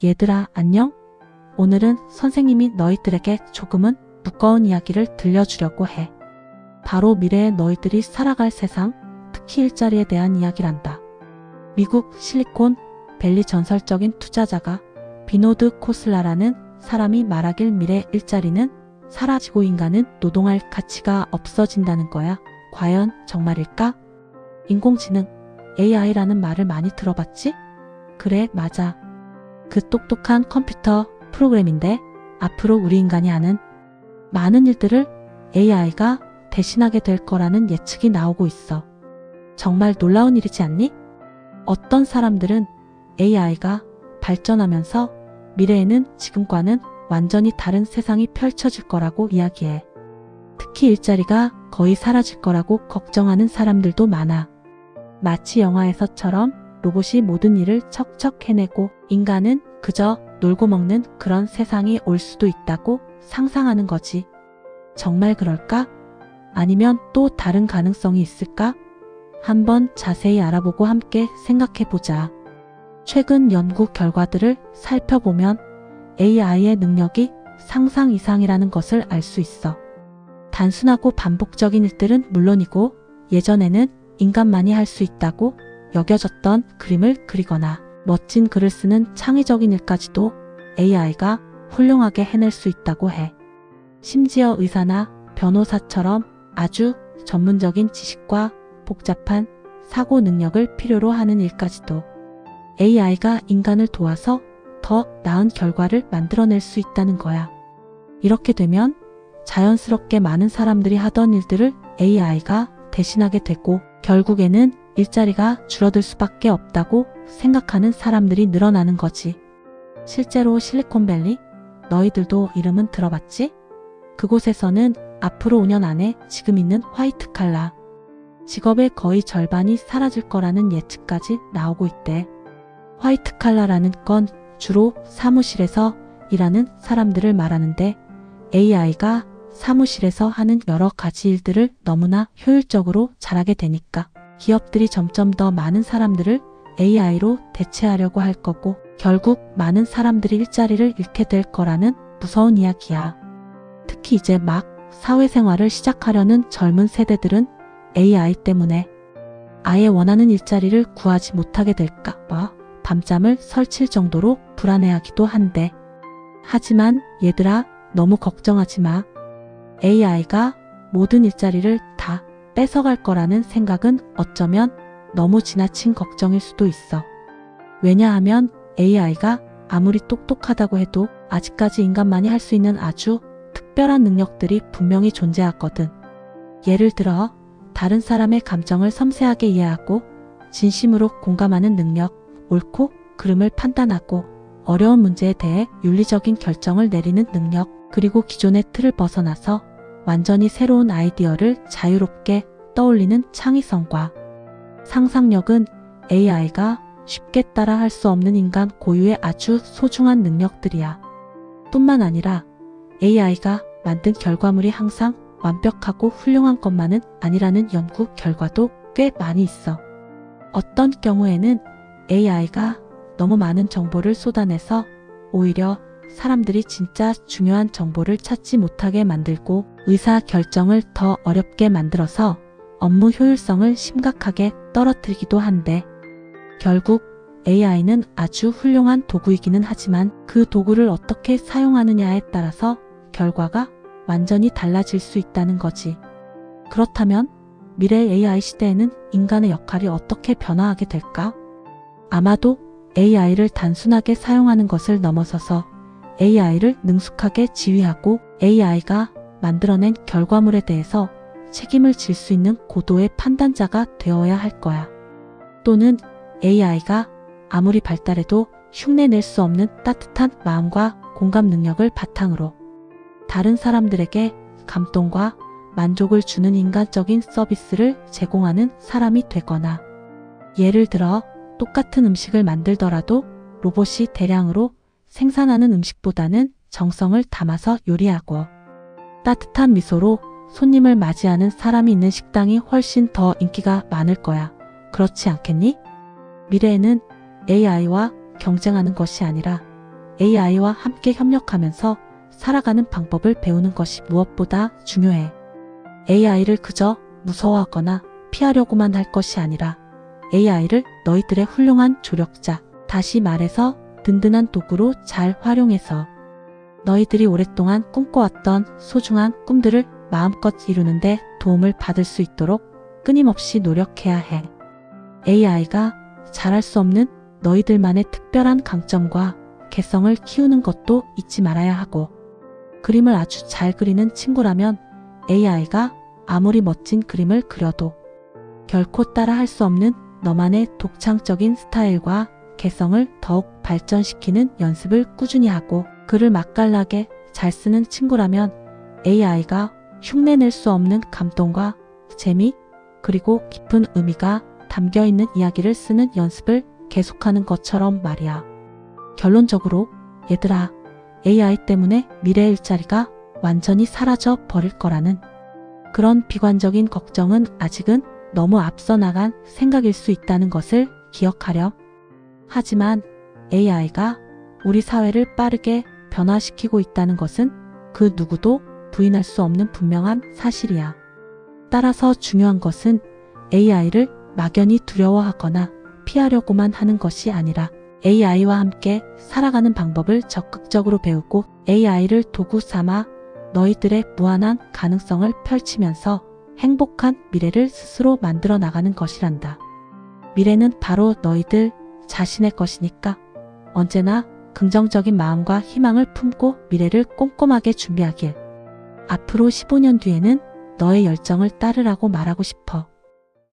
얘들아, 안녕? 오늘은 선생님이 너희들에게 조금은 무거운 이야기를 들려주려고 해. 바로 미래의 너희들이 살아갈 세상, 특히 일자리에 대한 이야기란다. 미국 실리콘 밸리 전설적인 투자자가 비노드 코슬라라는 사람이 말하길 미래 일자리는 사라지고 인간은 노동할 가치가 없어진다는 거야. 과연 정말일까? 인공지능, AI라는 말을 많이 들어봤지? 그래, 맞아. 그 똑똑한 컴퓨터 프로그램인데 앞으로 우리 인간이 하는 많은 일들을 AI가 대신하게 될 거라는 예측이 나오고 있어. 정말 놀라운 일이지 않니? 어떤 사람들은 AI가 발전하면서 미래에는 지금과는 완전히 다른 세상이 펼쳐질 거라고 이야기해. 특히 일자리가 거의 사라질 거라고 걱정하는 사람들도 많아. 마치 영화에서처럼 로봇이 모든 일을 척척 해내고 인간은 그저 놀고 먹는 그런 세상이 올 수도 있다고 상상하는 거지. 정말 그럴까? 아니면 또 다른 가능성이 있을까? 한번 자세히 알아보고 함께 생각해보자. 최근 연구 결과들을 살펴보면 AI의 능력이 상상 이상이라는 것을 알 수 있어. 단순하고 반복적인 일들은 물론이고 예전에는 인간만이 할 수 있다고 여겨졌던 그림을 그리거나 멋진 글을 쓰는 창의적인 일까지도 AI가 훌륭하게 해낼 수 있다고 해. 심지어 의사나 변호사처럼 아주 전문적인 지식과 복잡한 사고 능력을 필요로 하는 일까지도 AI가 인간을 도와서 더 나은 결과를 만들어낼 수 있다는 거야. 이렇게 되면 자연스럽게 많은 사람들이 하던 일들을 AI가 대신하게 되고 결국에는 일자리가 줄어들 수밖에 없다고 생각하는 사람들이 늘어나는 거지. 실제로 실리콘밸리, 너희들도 이름은 들어봤지? 그곳에서는 앞으로 5년 안에 지금 있는 화이트 칼라 직업의 거의 절반이 사라질 거라는 예측까지 나오고 있대. 화이트 칼라라는 건 주로 사무실에서 일하는 사람들을 말하는데 AI가 사무실에서 하는 여러 가지 일들을 너무나 효율적으로 잘하게 되니까 기업들이 점점 더 많은 사람들을 AI로 대체하려고 할 거고 결국 많은 사람들이 일자리를 잃게 될 거라는 무서운 이야기야. 특히 이제 막 사회생활을 시작하려는 젊은 세대들은 AI 때문에 아예 원하는 일자리를 구하지 못하게 될까 봐 밤잠을 설칠 정도로 불안해하기도 한데 하지만 얘들아, 너무 걱정하지 마. AI가 모든 일자리를 다 뺏어갈 거라는 생각은 어쩌면 너무 지나친 걱정일 수도 있어. 왜냐하면 AI가 아무리 똑똑하다고 해도 아직까지 인간만이 할 수 있는 아주 특별한 능력들이 분명히 존재하거든. 예를 들어 다른 사람의 감정을 섬세하게 이해하고 진심으로 공감하는 능력, 옳고 그름을 판단하고 어려운 문제에 대해 윤리적인 결정을 내리는 능력, 그리고 기존의 틀을 벗어나서 완전히 새로운 아이디어를 자유롭게 떠올리는 창의성과 상상력은 AI가 쉽게 따라 할 수 없는 인간 고유의 아주 소중한 능력들이야. 뿐만 아니라 AI가 만든 결과물이 항상 완벽하고 훌륭한 것만은 아니라는 연구 결과도 꽤 많이 있어. 어떤 경우에는 AI가 너무 많은 정보를 쏟아내서 오히려 사람들이 진짜 중요한 정보를 찾지 못하게 만들고 의사 결정을 더 어렵게 만들어서 업무 효율성을 심각하게 떨어뜨리기도 한데 결국 AI는 아주 훌륭한 도구이기는 하지만 그 도구를 어떻게 사용하느냐에 따라서 결과가 완전히 달라질 수 있다는 거지. 그렇다면 미래의 AI 시대에는 인간의 역할이 어떻게 변화하게 될까? 아마도 AI를 단순하게 사용하는 것을 넘어서서 AI를 능숙하게 지휘하고 AI가 만들어낸 결과물에 대해서 책임을 질 수 있는 고도의 판단자가 되어야 할 거야. 또는 AI가 아무리 발달해도 흉내낼 수 없는 따뜻한 마음과 공감 능력을 바탕으로 다른 사람들에게 감동과 만족을 주는 인간적인 서비스를 제공하는 사람이 되거나 예를 들어 똑같은 음식을 만들더라도 로봇이 대량으로 생산하는 음식보다는 정성을 담아서 요리하고 따뜻한 미소로 손님을 맞이하는 사람이 있는 식당이 훨씬 더 인기가 많을 거야. 그렇지 않겠니? 미래에는 AI와 경쟁하는 것이 아니라 AI와 함께 협력하면서 살아가는 방법을 배우는 것이 무엇보다 중요해. AI를 그저 무서워하거나 피하려고만 할 것이 아니라 AI를 너희들의 훌륭한 조력자, 다시 말해서 든든한 도구로 잘 활용해서 너희들이 오랫동안 꿈꿔왔던 소중한 꿈들을 마음껏 이루는데 도움을 받을 수 있도록 끊임없이 노력해야 해. AI가 잘할 수 없는 너희들만의 특별한 강점과 개성을 키우는 것도 잊지 말아야 하고, 그림을 아주 잘 그리는 친구라면 AI가 아무리 멋진 그림을 그려도 결코 따라할 수 없는 너만의 독창적인 스타일과 개성을 더욱 발전시키는 연습을 꾸준히 하고, 글을 맛깔나게 잘 쓰는 친구라면 AI가 흉내낼 수 없는 감동과 재미, 그리고 깊은 의미가 담겨있는 이야기를 쓰는 연습을 계속하는 것처럼 말이야. 결론적으로 얘들아, AI 때문에 미래의 일자리가 완전히 사라져 버릴 거라는 그런 비관적인 걱정은 아직은 너무 앞서 나간 생각일 수 있다는 것을 기억하렴. 하지만 AI가 우리 사회를 빠르게 변화시키고 있다는 것은 그 누구도 부인할 수 없는 분명한 사실이야. 따라서 중요한 것은 AI를 막연히 두려워하거나 피하려고만 하는 것이 아니라 AI와 함께 살아가는 방법을 적극적으로 배우고 AI를 도구 삼아 너희들의 무한한 가능성을 펼치면서 행복한 미래를 스스로 만들어 나가는 것이란다. 미래는 바로 너희들 자신의 것이니까 언제나 긍정적인 마음과 희망을 품고 미래를 꼼꼼하게 준비하길. 앞으로 15년 뒤에는 너의 열정을 따르라고 말하고 싶어.